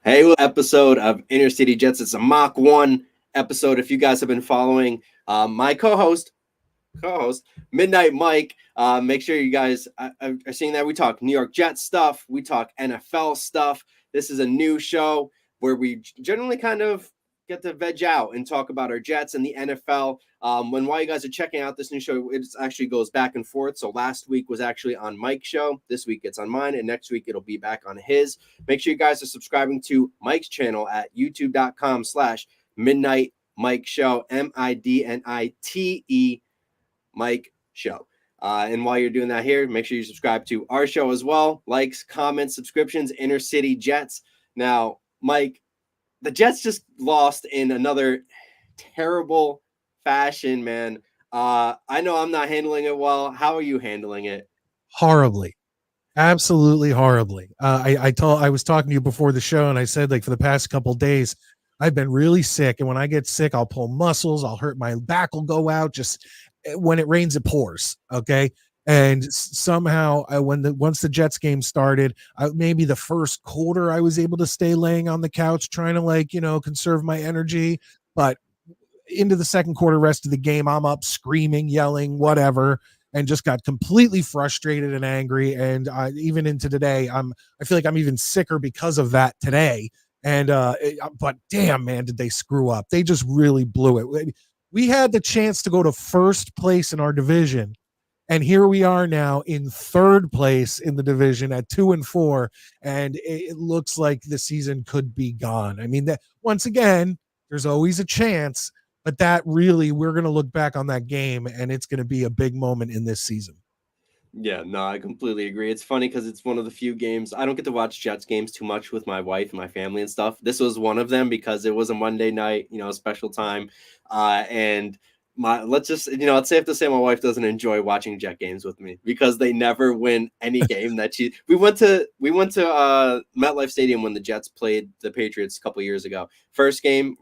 Episode of Inner City Jets. It's a Mach One episode. If you guys have been following my co-host, Midnite Mike, make sure you guys are seeing that. We talk New York Jets stuff. We talk NFL stuff. This is a new show where we generally kind of get to veg out and talk about our Jets and the NFL. While you guys are checking out this new show, it actually goes back and forth. So last week was actually on Mike's show. This week it's on mine, and next week it'll be back on his. Make sure you guys are subscribing to Mike's channel at youtube.com/Midnite Mike Show, MIDNITE Mike Show. And while you're doing that here, make sure you subscribe to our show as well. Likes, comments, subscriptions, Inner City Jets. Now, Mike, the Jets just lost in another terrible fashion, man. I know I'm not handling it well. How are you handling it? Horribly. Absolutely horribly. I was talking to you before the show, and I said, like, for the past couple of days, I've been really sick. And when I get sick, I'll pull muscles. I'll hurt. My back will go out. Just when it rains, it pours. Okay. And somehow once the Jets game started, maybe the first quarter, I was able to stay laying on the couch trying to conserve my energy. But into the second quarter, rest of the game, I'm up screaming, yelling, whatever, and just got completely frustrated and angry. And even into today, I feel like I'm even sicker because of that today. And but damn, man, did they screw up? They just really blew it. We had the chance to go to first place in our division, and here we are now in third place in the division at 2-4, and it looks like the season could be gone. I mean, that once again, there's always a chance, but that really, we're going to look back on that game, and it's going to be a big moment in this season. Yeah, no, I completely agree. It's funny because it's one of the few games I don't get to watch Jets games too much with my wife and my family and stuff. This was one of them because it was a Monday night, special time. And it's safe to say my wife doesn't enjoy watching Jet games with me because they never win any game that we went to MetLife Stadium when the Jets played the Patriots a couple years ago. First game.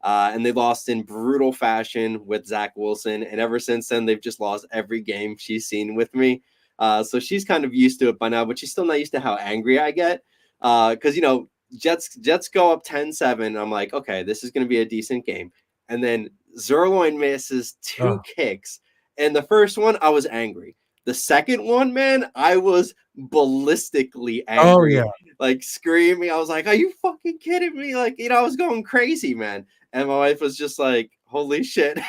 And they lost in brutal fashion with Zach Wilson. And ever since then, they've just lost every game she's seen with me. So she's kind of used to it by now, but she's still not used to how angry I get. Because, Jets go up 10-7. I'm like, okay, this is going to be a decent game. And then Zerloin misses two kicks. And the first one, I was angry. The second one, man, I was ballistically angry. Oh, yeah. Like screaming. I was like, are you fucking kidding me? Like, I was going crazy, man. And my wife was just like, holy shit,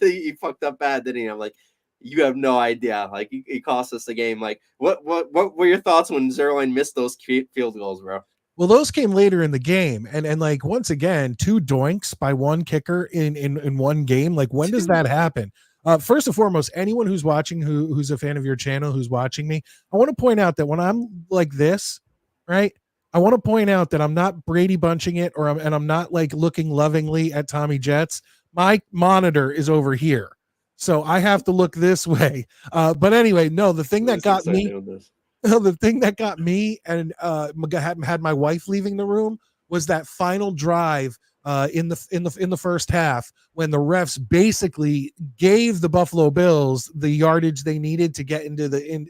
he fucked up bad, didn't he? I'm like, you have no idea. Like, he cost us the game. Like, what were your thoughts when Zerline missed those field goals, bro? Well, those came later in the game. And like, once again, 2 doinks by one kicker in one game. Like, when does that happen? First and foremost, anyone who's watching, who's a fan of your channel, who's watching me, I want to point out that when I'm like this, right, I want to point out that I'm not Brady bunching it, and I'm not like looking lovingly at Tommy Jets. My monitor is over here, so I have to look this way. But anyway, no, the thing that got me and had my wife leaving the room was that final drive in the first half when the refs basically gave the Buffalo Bills the yardage they needed to get into the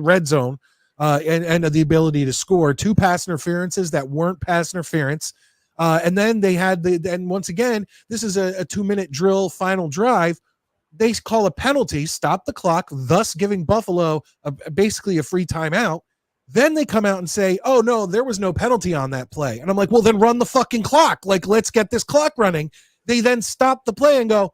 red zone. And the ability to score 2 pass interferences that weren't pass interference. And then they had and once again, this is a 2-minute drill final drive. They call a penalty, stop the clock, thus giving Buffalo basically a free timeout. Then they come out and say, oh no, there was no penalty on that play. And I'm like, well, then run the fucking clock. Like, let's get this clock running. They then stop the play and go,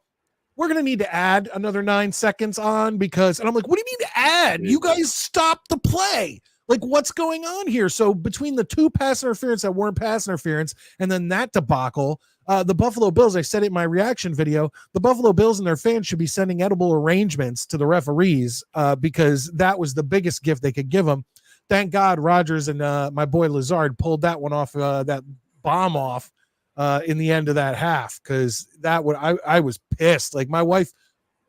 we're going to need to add another 9 seconds on and I'm like, what do you mean to add? You guys stop the play. Like, what's going on here? So between the 2 pass interference that weren't pass interference and then that debacle, the Buffalo Bills, I said it in my reaction video, the Buffalo Bills and their fans should be sending edible arrangements to the referees because that was the biggest gift they could give them. Thank God Rodgers and my boy Lazard pulled that one off, that bomb off. In the end of that half, because I was pissed. Like, my wife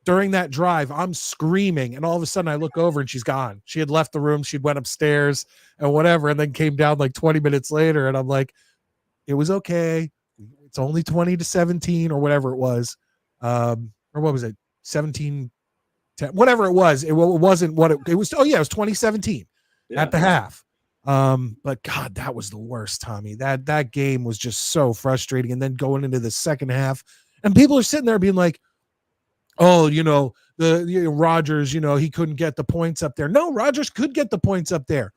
during that drive, I'm screaming, and all of a sudden I look over and she's gone. She had left the room, she'd went upstairs and whatever, and then came down like 20 minutes later, and I'm like, it was okay. It's only 20-17 or whatever it was, or what was it, 17-10, whatever it was. It wasn't what it was. Oh yeah, it was 2017 at the half. But God, that was the worst, Tommy. That game was just so frustrating. And then going into the second half, and people are sitting there being like, "Oh, Rodgers, he couldn't get the points up there." No, Rodgers could get the points up there.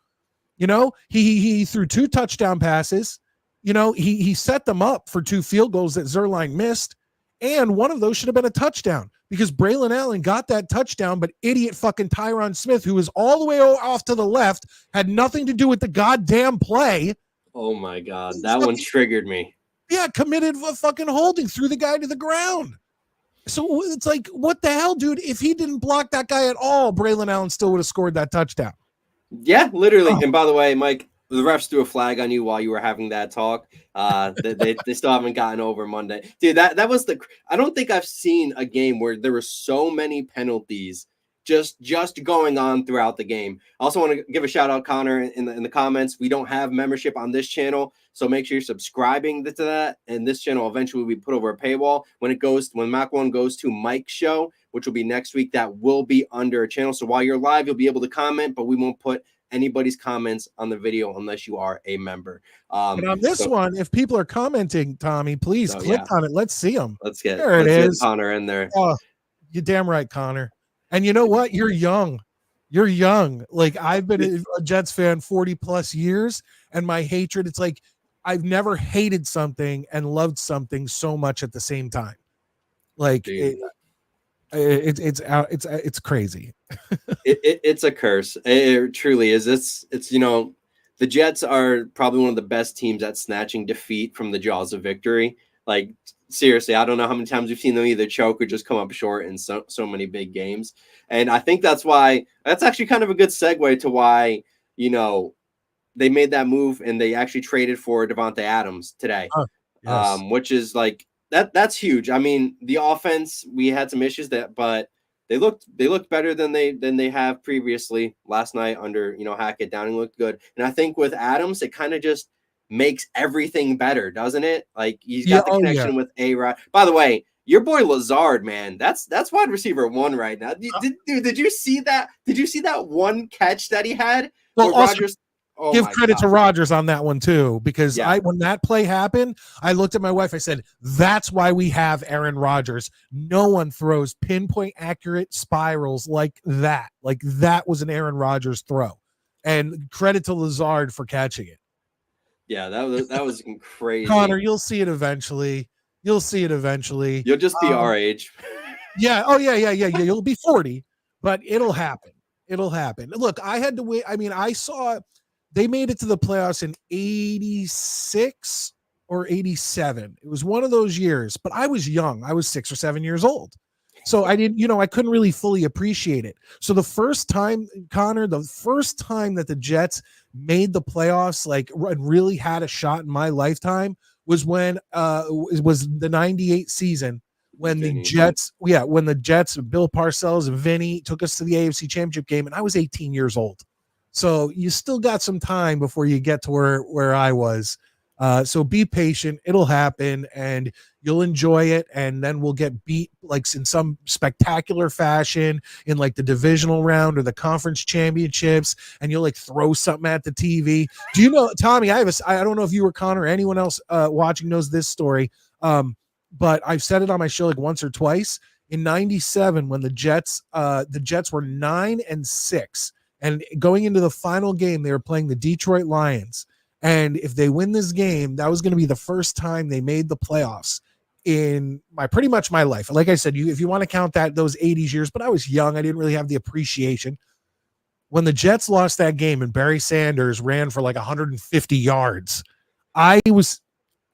He threw 2 touchdown passes. He set them up for 2 field goals that Zerline missed, and one of those should have been a touchdown because Braylon Allen got that touchdown, but idiot fucking Tyron Smith, who was all the way off to the left, had nothing to do with the goddamn play. Oh my God, that one triggered me. Yeah, committed a fucking holding, threw the guy to the ground. So it's like, what the hell, dude? If he didn't block that guy at all, Braylon Allen still would have scored that touchdown. Yeah, literally. Oh. And by the way, Mike, the refs threw a flag on you while you were having that talk. They still haven't gotten over Monday. Dude, that was I don't think I've seen a game where there were so many penalties just going on throughout the game. I also want to give a shout out, Connor, in the comments. We don't have membership on this channel, so make sure you're subscribing to that. And this channel eventually will be put over a paywall when Mach One goes to Mike Show, which will be next week. That will be under a channel. So while you're live, you'll be able to comment, but we won't put anybody's comments on the video unless you are a member. And on this one, if people are commenting, Tommy, please click on it. Let's see them. Let's get Connor in there. Oh, you're damn right, Connor. And you know what? You're young. You're young. Like, I've been a Jets fan 40 plus years, and my hatred, it's like I've never hated something and loved something so much at the same time. Like, it's crazy. It's a curse. It truly is. It's the Jets are probably one of the best teams at snatching defeat from the jaws of victory. Like, seriously, I don't know how many times we've seen them either choke or just come up short in so many big games. And I think that's actually kind of a good segue to why, they made that move and they actually traded for Davante Adams today. Yes. Which is like that's huge. I mean, the offense, we had some issues but they looked better than they have previously. Last night under Hackett, Downing looked good. And I think with Adams, it kind of just makes everything better, doesn't it? Like, he's got the connection with A-Rod. By the way, your boy Lazard, man, that's wide receiver 1 right now. Did you see that? Did you see that one catch that he had? Well, Rodgers. Give credit to Rodgers on that one too, because when that play happened, I looked at my wife. I said, "That's why we have Aaron Rodgers. No one throws pinpoint accurate spirals like that. Like, that was an Aaron Rodgers throw." And credit to Lazard for catching it. Yeah, that was crazy. Connor, you'll see it eventually. You'll You'll just be our age. Yeah. Oh, yeah. You'll be 40, but it'll happen. Look, I had to wait. I mean, I saw they made it to the playoffs in 86 or 87. It was one of those years, but I was young. I was 6 or 7 years old. So I didn't, I couldn't really fully appreciate it. So the first time, Connor, that the Jets made the playoffs, like, really had a shot in my lifetime, was when it was the 98 season when the Jets, Bill Parcells and Vinny took us to the AFC Championship game, and I was 18 years old. So you still got some time before you get to where I was. So be patient. It'll happen and you'll enjoy it. And then we'll get beat like in some spectacular fashion in like the divisional round or the conference championships. And you'll like throw something at the TV. Do you know, Tommy, I don't know if you or Connor or anyone else watching knows this story. But I've said it on my show like once or twice. In 97, when the Jets were 9-6, and going into the final game, they were playing the Detroit Lions. And if they win this game, that was going to be the first time they made the playoffs in pretty much my life. Like I said, if you want to count those 80s years, but I was young. I didn't really have the appreciation. When the Jets lost that game and Barry Sanders ran for like 150 yards, I was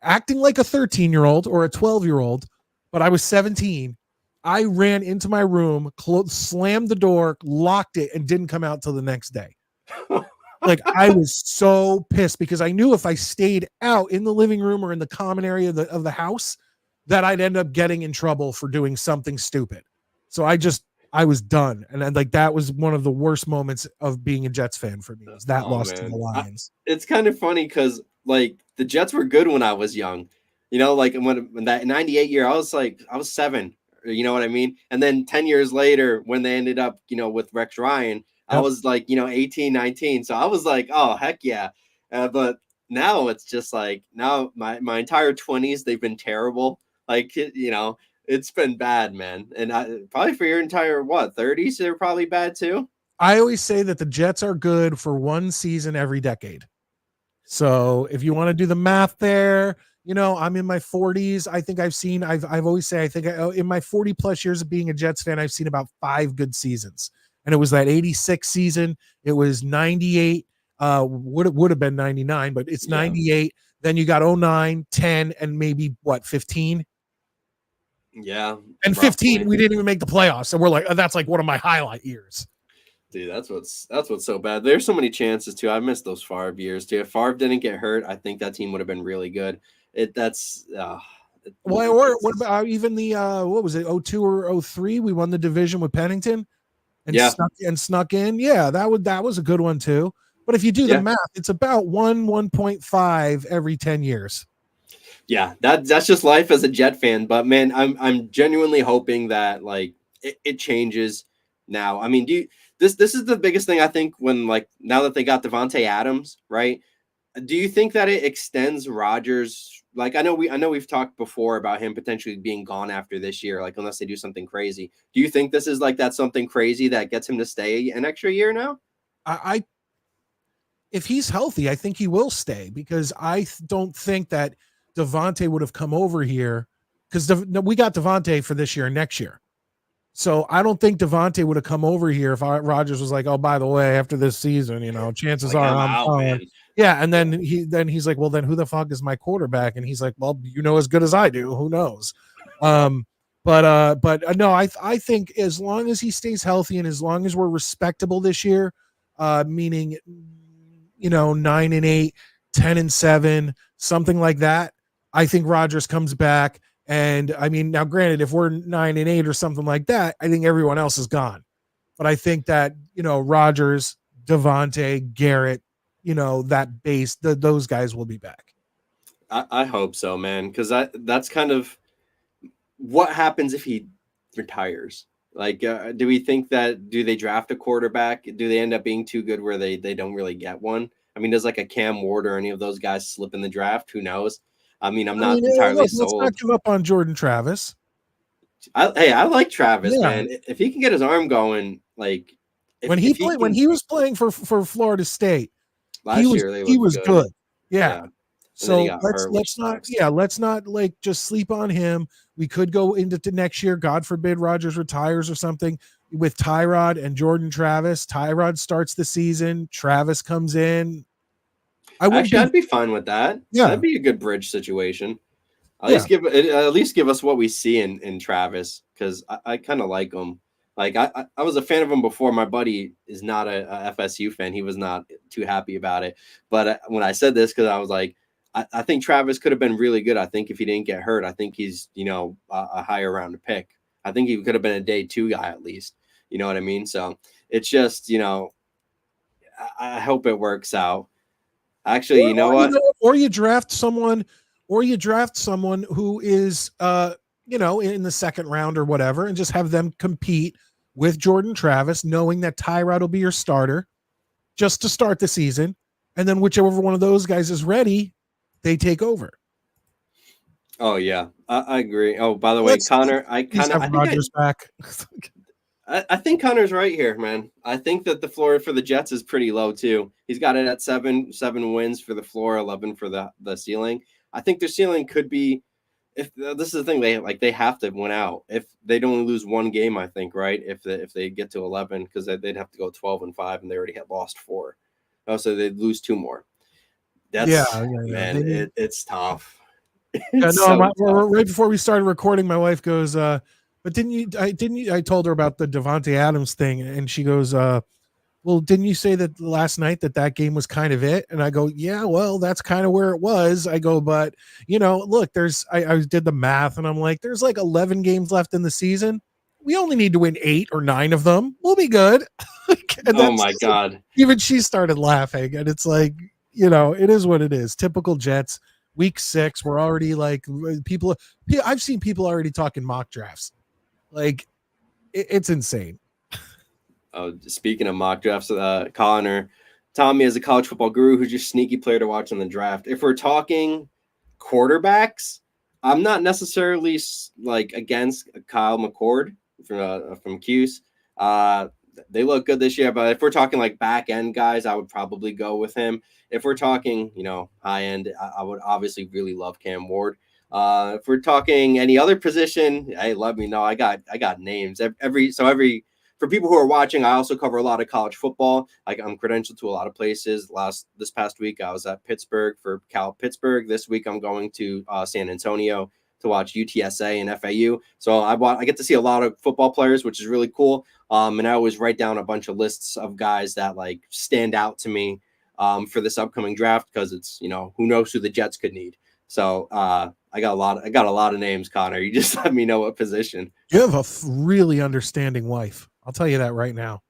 acting like a 13-year-old or a 12-year-old, but I was 17. I ran into my room, slammed the door, locked it, and didn't come out till the next day. Like, I was so pissed because I knew if I stayed out in the living room or in the common area of the house, that I'd end up getting in trouble for doing something stupid. So I was done. And then, like, that was one of the worst moments of being a Jets fan for me, was that loss to the Lions. It's kind of funny because, like, the Jets were good when I was young. Like, when that 98 year, I was 7. You know what I mean? And then 10 years later, when they ended up, with Rex Ryan, I was like, 18, 19. So I was like, oh, heck yeah. But now it's just like, now my entire 20s, they've been terrible. Like, it's been bad, man. And probably for your entire, 30s, they're probably bad too. I always say that the Jets are good for one season every decade. So if you want to do the math there, I'm in my 40s. I think I've always say, I think in my 40 plus years of being a Jets fan, I've seen about 5 good seasons. And it was that 86 season. It was 98. Would have been 99, but it's 98. Then you got 09, 10, and maybe 15. Yeah. And 15, we didn't even make the playoffs. And we're like, that's like one of my highlight years. Dude, that's what's so bad. There's so many chances too. I missed those Favre years too. If Favre didn't get hurt, I think that team would have been really good. What about even the what was it, 02 or 03? We won the division with Pennington and snuck in. Yeah, that was a good one too. But if you do the math, it's about 1.5 every 10 years. Yeah, that's just life as a Jet fan. But man, I'm genuinely hoping that like it changes now. I mean, this is the biggest thing I think when now that they got Davante Adams, right? Do you think that it extends Rodgers? Like I know we've talked before about him potentially being gone after this year, like unless they do something crazy. Do you think this is like that something crazy that gets him to stay an extra year now? If he's healthy, I think he will stay because I don't think that Davante would have come over here because we got Davante for this year and next year. So I don't think Davante would have come over here if Rodgers was like, oh, by the way, after this season, chances are I'm out, man. Yeah. And then he's like, well, then who the fuck is my quarterback? And he's like, well, as good as I do. Who knows? But no, I think as long as he stays healthy and as long as we're respectable this year, meaning, 9-8, 10-7, something like that, I think Rodgers comes back. And I mean, now granted, if we're 9-8 or something like that, I think everyone else is gone. But I think that, Rodgers, Davante, Garrett, that base, those guys will be back. I hope so, man. Because that's kind of what happens if he retires. Like, do we think do they draft a quarterback? Do they end up being too good where they don't really get one? I mean, does like a Cam Ward or any of those guys slip in the draft? Who knows? I mean, I'm not entirely sold. Let's not give up on Jordan Travis. I like Travis, man. If he can get his arm going, like when he was playing for Florida State, last year he was good. Yeah. So let's not like just sleep on him. We could go into next year. God forbid Rodgers retires or something with Tyrod and Jordan Travis. Tyrod starts the season. Travis comes in. I'd be fine with that. Yeah, that'd be a good bridge situation. At least give us what we see in Travis because I kind of like him. Like I was a fan of him before. My buddy is not a FSU fan. He was not too happy about it. But when I said this, because I was like, I think Travis could have been really good. I think if he didn't get hurt, I think he's a higher round pick. I think he could have been a day 2 guy at least. You know what I mean? So it's just I hope it works out. Actually, you know what? Or you draft someone who is, in the second round or whatever, and just have them compete with Jordan Travis, knowing that Tyrod will be your starter just to start the season. And then whichever one of those guys is ready, they take over. Oh, yeah, I agree. Oh, by the way, Connor, I think Rodgers back. I think Connor's right here, man. I think that the floor for the Jets is pretty low too. He's got it at 7 wins for the floor, 11 for the ceiling. I think their ceiling could be, if this is the thing, they have to win out. If they don't lose one game, I think, right? If they get to 11, because they'd have to go 12-5, and they already had lost 4. Oh, so they'd lose 2 more. That's man, it's tough. Right before we started recording, my wife goes, but I told her about the Davante Adams thing, and she goes, well, didn't you say that last night that game was kind of it? And I go, yeah, well, that's kind of where it was. I go, but look, I did the math, and I'm like, there's like 11 games left in the season. We only need to win 8 or 9 of them. We'll be good. Oh my God. Even she started laughing, and it's like, it is what it is. Typical Jets. Week 6, we're already like I've seen people already talking mock drafts. Like it's insane. Oh, speaking of mock drafts, Connor, Tommy is a college football guru who's your sneaky player to watch in the draft. If we're talking quarterbacks, I'm not necessarily like against Kyle McCord from Cuse. They look good this year, but if we're talking like back end guys, I would probably go with him. If we're talking, high end, I would obviously really love Cam Ward. If we're talking any other position, hey, let me know. I got names every for people who are watching. I also cover a lot of college football. I'm credentialed to a lot of places. This past week, I was at Pittsburgh for Cal Pittsburgh. This week, I'm going to San Antonio to watch UTSA and FAU. So I get to see a lot of football players, which is really cool. And I always write down a bunch of lists of guys that like stand out to me for this upcoming draft, because it's, who knows who the Jets could need. So I got a lot of names, Connor. You just let me know what position. You have a really understanding wife. I'll tell you that right now.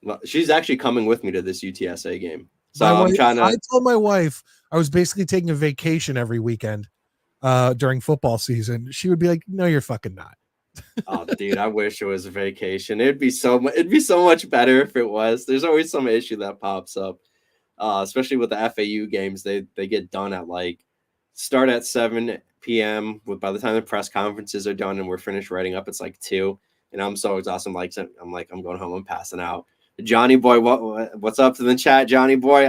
Well, she's actually coming with me to this UTSA game. So I told my wife I was basically taking a vacation every weekend during football season. She would be like, "No, you're fucking not." Oh, dude, I wish it was a vacation. It'd be so much better if it was. There's always some issue that pops up, especially with the FAU games. They get done at start at 7 p.m. By the time the press conferences are done and we're finished writing up, it's 2. And I'm so exhausted. I'm going home. I'm passing out. Johnny boy, what's up to the chat, Johnny boy?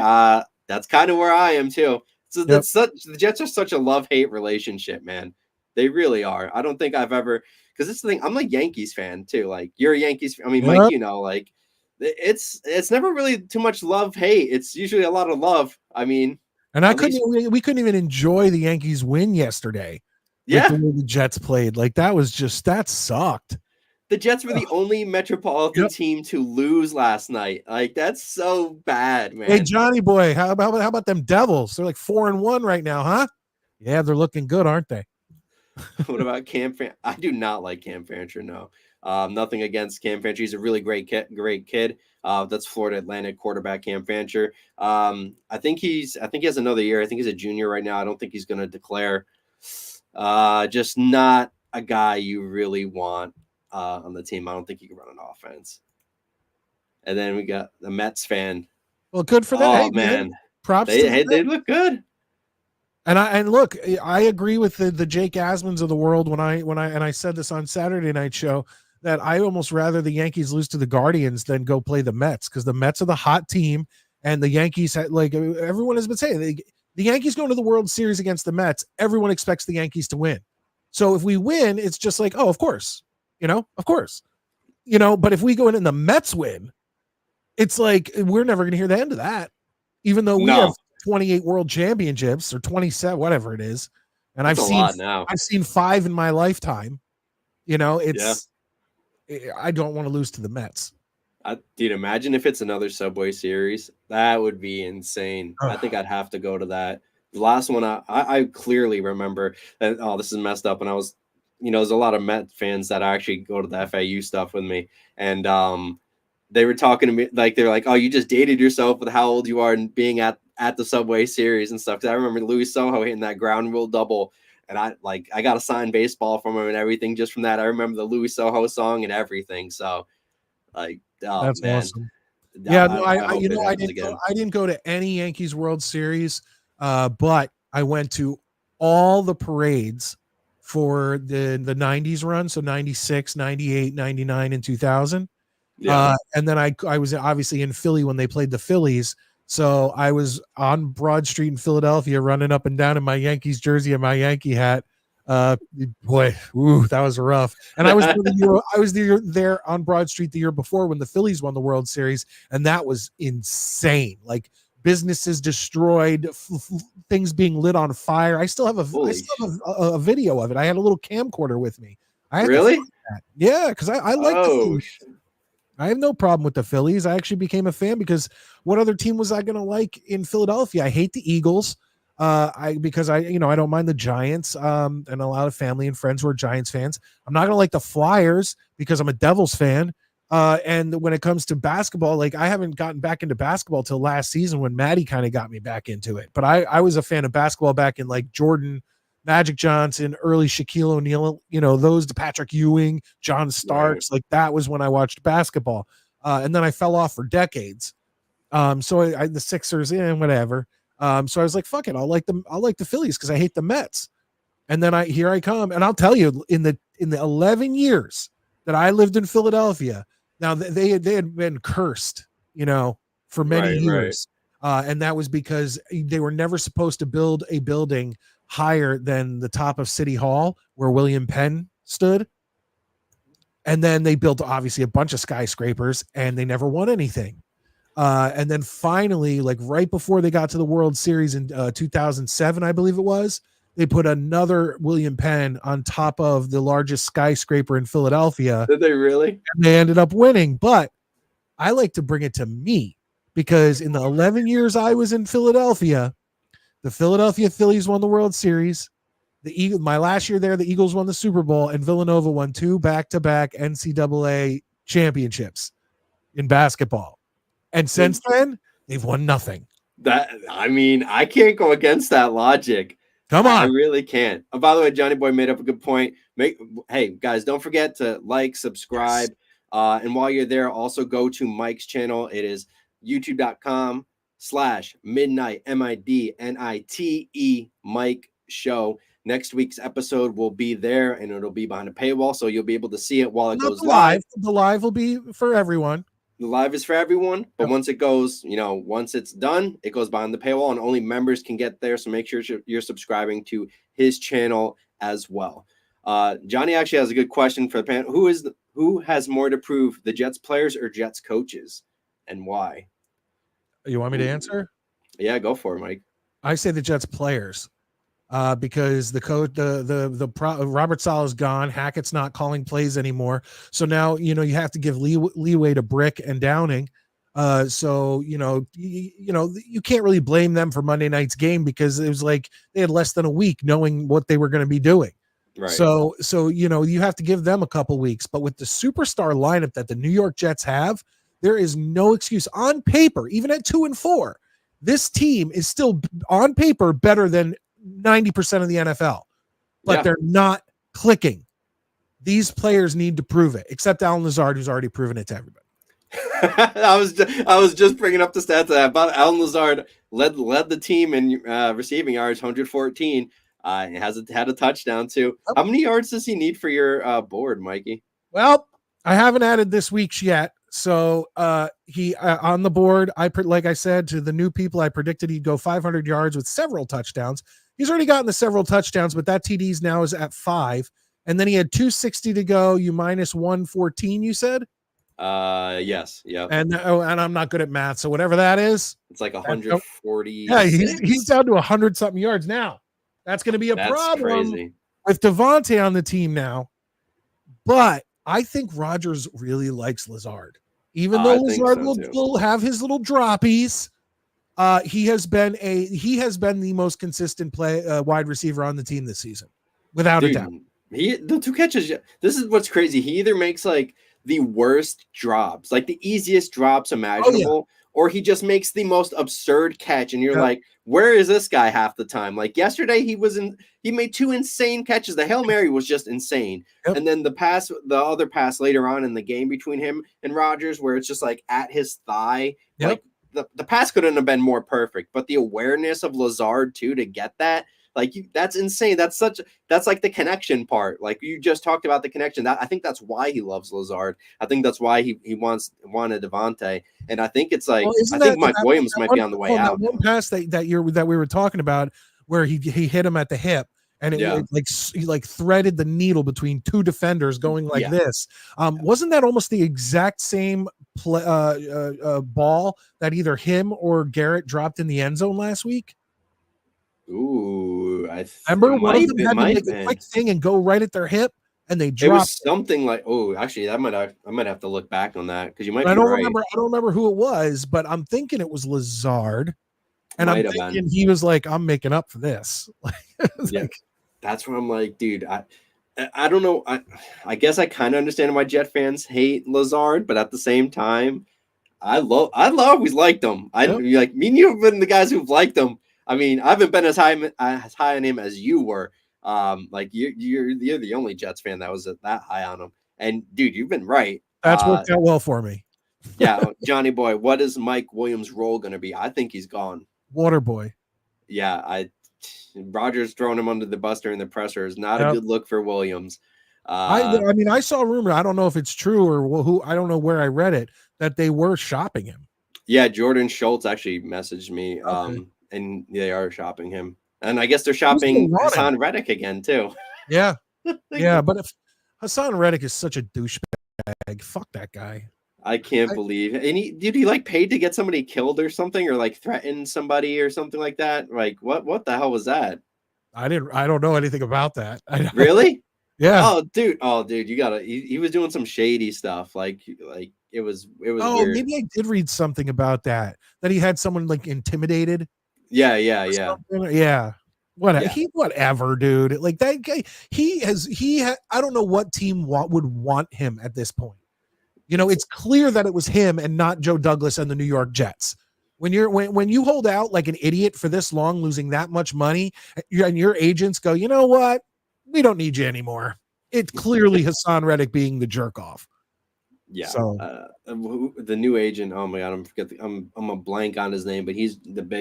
That's kind of where I am too. So yep. The Jets are such a love-hate relationship, man. They really are. I don't think I've ever, because this is the thing. I'm a Yankees fan too. You're a Yankees. I mean, Mike, it's never really too much love-hate. It's usually a lot of love. I mean, and we couldn't even enjoy the Yankees win yesterday. Yeah, the way the Jets played, that sucked. The Jets were the only metropolitan team to lose last night. That's so bad, man. Hey, Johnny boy, how about them Devils? They're 4-1 right now, huh? Yeah, they're looking good, aren't they? What about Cam Fancher? I do not like Cam Fancher, no. Nothing against Cam Fancher. He's a really great kid. That's Florida Atlantic quarterback Cam Fancher. I think he has another year. I think he's a junior right now. I don't think he's going to declare. Just not a guy you really want on the team. I don't think he can run an offense. And then we got the Mets fan. Well, good for them. Oh, hey, man. Props. They look good. And look, I agree with the Jake Asmans of the world when I said this on Saturday Night Show, that I almost rather the Yankees lose to the Guardians than go play the Mets, because the Mets are the hot team, and the Yankees everyone has been saying the Yankees going to the World Series against the Mets. Everyone expects the Yankees to win. So if we win, it's just oh, of course, of course, but if we go in and the Mets win, it's we're never going to hear the end of that, even though we have 28 world championships or 27, whatever it is. And I've seen 5 in my lifetime. I don't want to lose to the Mets. Dude, imagine if it's another Subway Series. That would be insane. I think I'd have to go to that. The last one, I clearly remember that. Oh, this is messed up. And I was, there's a lot of Met fans that actually go to the FAU stuff with me. And they were talking to me they were like, oh, you just dated yourself with how old you are and being at the Subway Series and stuff. Because I remember Luis Soho hitting that ground rule double. And I got a signed baseball from him and everything just from that. I remember the Luis Soho song and everything. So, that's man. Awesome. Yeah, I didn't go to any Yankees World Series, but I went to all the parades for the 90s run, so 96, 98, 99, and 2000. Yeah. And then I was obviously in Philly when they played the Phillies. So I was on Broad Street in Philadelphia running up and down in my Yankees jersey and my Yankee hat. Boy, that was rough. And I was there on Broad Street the year before when the Phillies won the World Series, and that was insane. Businesses destroyed, things being lit on fire. I still have a video of it. I had a little camcorder with me. Really? Yeah, because I like the Phillies. I have no problem with the Phillies. I actually became a fan because what other team was I going to like in Philadelphia? I hate the Eagles. Because I don't mind the Giants, and a lot of family and friends who are Giants fans. I'm not going to like the Flyers because I'm a Devils fan. And when it comes to basketball, I haven't gotten back into basketball till last season when Maddie kind of got me back into it. But I was a fan of basketball back in Jordan, Magic Johnson, early Shaquille O'Neal, the Patrick Ewing, John Starks. Right. That was when I watched basketball. and then I fell off for decades. So the Sixers in whatever. So I was like, fuck it, I'll like the Phillies because I hate the Mets. And then here I come, and I'll tell you, in the 11 years that I lived in Philadelphia, now they had been cursed, for many years. And that was because they were never supposed to build a building higher than the top of City Hall where William Penn stood. And then they built obviously a bunch of skyscrapers and they never won anything. And then finally, like right before they got to the World Series in 2007, I believe it was, they put another William Penn on top of the largest skyscraper in Philadelphia. Did they really? And they ended up winning. But I like to bring it to me because in the 11 years I was in Philadelphia, the Philadelphia Phillies won the World Series. My last year there, the Eagles won the Super Bowl, and Villanova won 2 back-to-back NCAA championships in basketball. And since then, they've won nothing. I can't go against that logic. Come on. I really can't. Oh, by the way, Johnny Boy made up a good point. Hey, guys, don't forget to like, subscribe. Yes. And while you're there, also go to Mike's channel. It is youtube.com/Midnite, MIDNITE Mike Show. Next week's episode will be there, and it'll be behind a paywall, so you'll be able to see it while it goes live. The live will be for everyone. The live is for everyone, but once it goes, once it's done, it goes behind the paywall, and only members can get there. So make sure you're subscribing to his channel as well. Johnny actually has a good question for the panel. Who has more to prove, the Jets players or Jets coaches, and why? You want me to answer? Yeah, go for it, Mike. I say the Jets players. Because the coach, Robert Saleh is gone. Hackett's not calling plays anymore. So now, you have to give leeway to Brick and Downing. So, you can't really blame them for Monday night's game because it was like they had less than a week knowing what they were going to be doing. Right. So, you have to give them a couple weeks, but with the superstar lineup that the New York Jets have, there is no excuse on paper, even at 2-4, this team is still on paper better than 90% of the NFL, but they're not clicking. These players need to prove it, except Alan Lazard, who's already proven it to everybody. I was just bringing up the stats about Alan Lazard led the team in receiving yards, 114. Had a touchdown too. How many yards does he need for your board, Mikey? Well, I haven't added this week's yet. So he on the board, like I said to the new people, I predicted he'd go 500 yards with several touchdowns. He's already gotten the several touchdowns, but that TDs now is at 5. And then he had 260 to go. You minus 114, you said? Yes. Yeah. And I'm not good at math, so whatever that is. It's like 140. Yeah, he's down to 100-something yards now. That's going to be a problem with Davante on the team now. But I think Rodgers really likes Lazard. Even though Lazard will have his little droppies, he has been the most consistent wide receiver on the team this season, without a doubt. The 2 catches. This is what's crazy. He either makes like the worst drops, like the easiest drops imaginable, or he just makes the most absurd catch, and you're like, where is this guy half the time? Like yesterday, he made 2 insane catches. The Hail Mary was just insane, and then the other pass later on in the game between him and Rodgers, where it's just like at his thigh, like. The pass couldn't have been more perfect, but the awareness of Lazard too to get that, that's insane. That's like the connection part. Like you just talked about the connection. I think that's why he loves Lazard. I think that's why he wanted Davante. And I think it's like I think Mike Williams might be on the way out. That one pass that we were talking about where he hit him at the hip. And it threaded the needle between 2 defenders going like this. Wasn't that almost the exact same ball that either him or Garrett dropped in the end zone last week? Ooh, I remember one of them had to make a quick thing and go right at their hip, and they dropped. It was something like, actually, I might have to look back on that because you might. I don't remember who it was, but I'm thinking it was Lazard, and I'm thinking he was like, "I'm making up for this." That's where I'm like, dude, I don't know. I guess I kind of understand why Jet fans hate Lazard, but at the same time, I always liked him. Me and you have been the guys who've liked him. I mean, I haven't been as high on him as you were. You're the only Jets fan that was that high on him. And dude, you've been right. That's worked out well for me. Yeah, Johnny Boy, what is Mike Williams' role going to be? I think he's gone. Water boy. Yeah, Rodgers throwing him under the bus during the presser is not a Yep. good look for Williams. I mean, I saw a rumor. I don't know if it's true or who. I don't know where I read it that they were shopping him. Yeah, Jordan Schultz actually messaged me, Okay. and they are shopping him, and I guess they're shopping Haason Reddick again too. Yeah, yeah. But if Haason Reddick is such a douchebag, fuck that guy. I can't believe. And did he like paid to get somebody killed or something, or like threaten somebody or something like that? Like what the hell was that? I don't know anything about that. Really? Yeah. Oh, dude, you gotta. He was doing some shady stuff. Like it was Oh, weird. maybe I did read something about that. That he had someone like intimidated. Yeah. Yeah. Whatever, dude. Like that guy, I don't know what team would want him at this point. You know, it's clear that it was him and not Joe Douglas and the New York Jets. When you hold out like an idiot for this long, losing that much money, and your agents go, you know what? We don't need you anymore. It's clearly Haason Reddick being the jerk off. Yeah. So the new agent. Oh my god, I'm a blank on his name, but he's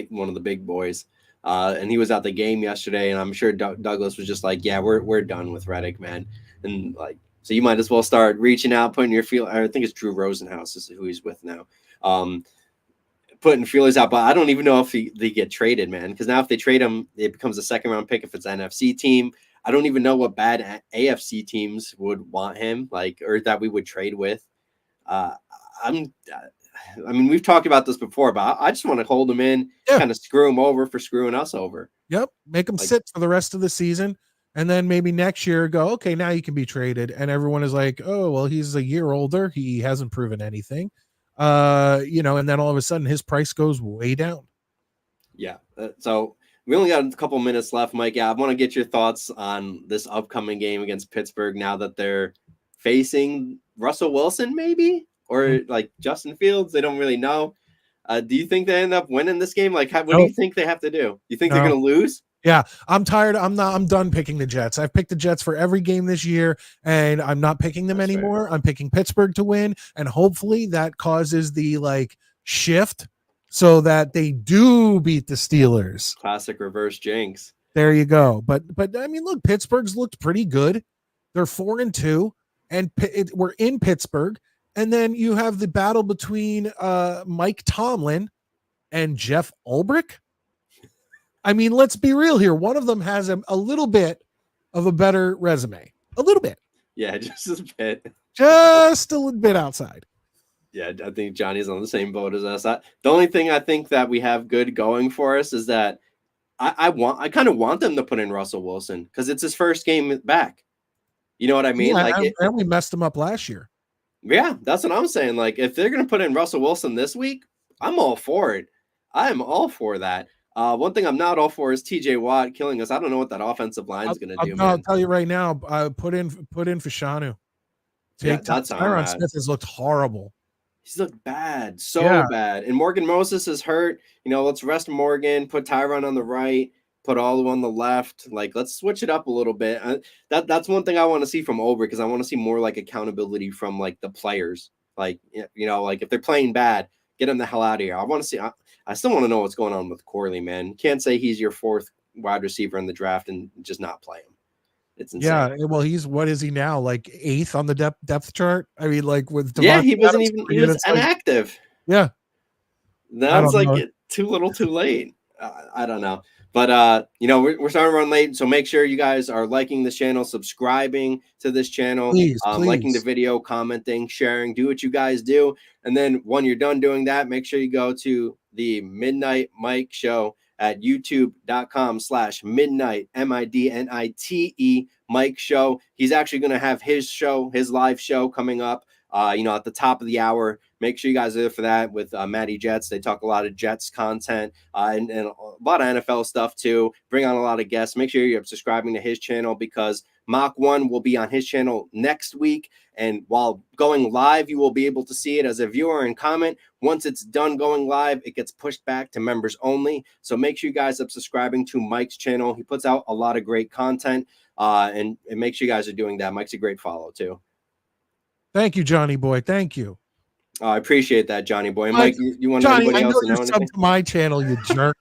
one of the big boys. And he was at the game yesterday, and I'm sure Douglas was just like, yeah, we're done with Reddick, man. And like, so you might as well start reaching out, putting your feel. I think it's Drew Rosenhaus is who he's with now. Putting feelers out, but I don't even know if they get traded, man. Because now if they trade him, it becomes a second round pick if it's an NFC team. I don't even know what bad AFC teams would want him, like, or that we would trade with. I mean, we've talked about this before, but I just want to hold him in, kind of screw him over for screwing us over. Yep. Make him sit for the rest of the season. And then maybe next year go, okay, now you can be traded. And everyone is like, oh, well, he's a year older. He hasn't proven anything. And then all of a sudden his price goes way down. Yeah. So we only got a couple minutes left, Mike. Yeah, I want to get your thoughts on this upcoming game against Pittsburgh now that they're facing Russell Wilson, maybe, or like Justin Fields. They don't really know. Do you think they end up winning this game? Like, what do you think they have to do? You think they're going to lose? Yeah, I'm tired. I'm done picking the Jets. I've picked the Jets for every game this year, and I'm not picking them anymore. Fair. I'm picking Pittsburgh to win, and hopefully that causes the shift so that they do beat the Steelers. Classic reverse jinx. There you go. But I mean, look, Pittsburgh's looked pretty good. They're 4-2, and we're in Pittsburgh. And then you have the battle between Mike Tomlin and Jeff Ulbrich. I mean, let's be real here. One of them has a little bit of a better resume. A little bit. Yeah, just a bit. Just a little bit outside. Yeah, I think Johnny's on the same boat as us. The only thing I think that we have good going for us is that I kind of want them to put in Russell Wilson because it's his first game back. You know what I mean? Yeah, and we messed him up last year. Yeah, that's what I'm saying. Like, if they're going to put in Russell Wilson this week, I'm all for it. I am all for that. One thing I'm not all for is TJ Watt killing us. I don't know what that offensive line is going to do. I'll tell you right now. Put in Fashanu. Tyron Smith has looked horrible. He's looked bad, bad. And Morgan Moses is hurt. Let's rest Morgan. Put Tyron on the right. Put all on the left. Like, let's switch it up a little bit. That's one thing I want to see from Ober, because I want to see more like accountability from like the players. Like, like if they're playing bad, get them the hell out of here. I want to see. I still want to know what's going on with Corley, man. You can't say he's your fourth wide receiver in the draft and just not play him. It's insane. Yeah, well, what is he now? Like 8th on the depth chart? I mean, like with Davante he was inactive. Yeah. Now it's like too little too late. I don't know. But, we're starting to run late, so make sure you guys are liking this channel, subscribing to this channel, please. Liking the video, commenting, sharing, do what you guys do. And then when you're done doing that, make sure you go to the Midnite Mike Show at youtube.com/Midnite, MIDNITE Mike Show. He's actually going to have his live show coming up, at the top of the hour. Make sure you guys are there for that with Matty Jets. They talk a lot of Jets content and a lot of NFL stuff too. Bring on a lot of guests. Make sure you're subscribing to his channel because Mach One will be on his channel next week. And while going live, you will be able to see it as a viewer and comment. Once it's done going live, it gets pushed back to members only. So make sure you guys are subscribing to Mike's channel. He puts out a lot of great content, and make sure you guys are doing that. Mike's a great follow too. Thank you, Johnny boy. Thank you. Oh, I appreciate that, Johnny boy. Mike, Mike, you want Johnny, anybody I know else to you're know subbed anything? to my channel, you jerk.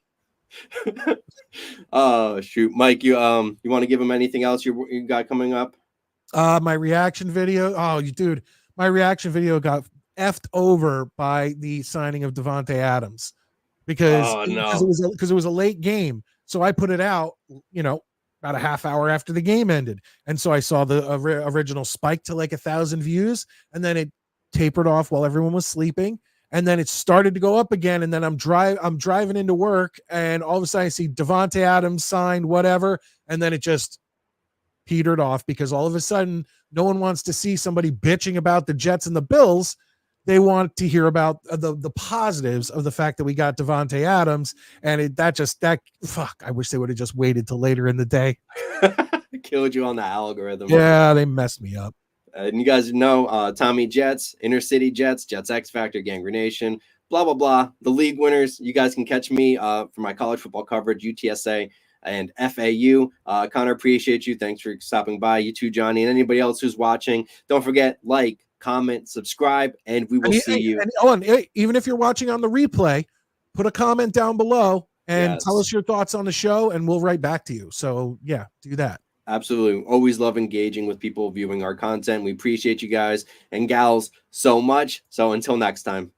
Oh shoot, Mike, you want to give him anything else you got coming up? My reaction video. Oh, you dude, my reaction video got effed over by the signing of Davante Adams because Oh it no. was because it was a late game. So I put it out, about a half hour after the game ended, and so I saw the original spike to like 1,000 views, and then it tapered off while everyone was sleeping, and then it started to go up again. And then I'm driving into work, and all of a sudden I see Davante Adams signed, whatever, and then it just petered off because all of a sudden no one wants to see somebody bitching about the Jets and the Bills. They want to hear about the positives of the fact that we got Davante Adams, and fuck. I wish they would have just waited till later in the day. Killed you on the algorithm. Yeah, they messed me up. And you guys know Tommy Jets, Inner City Jets, Jets X Factor, Ganger Nation, blah blah blah. The league winners. You guys can catch me for my college football coverage, UTSA and FAU. Connor, appreciate you. Thanks for stopping by. You too, Johnny, and anybody else who's watching. Don't forget, like, comment, subscribe, and we will see you. And even if you're watching on the replay, put a comment down below and tell us your thoughts on the show, and we'll write back to you. So yeah, do that. Absolutely. Always love engaging with people viewing our content. We appreciate you guys and gals so much. So until next time.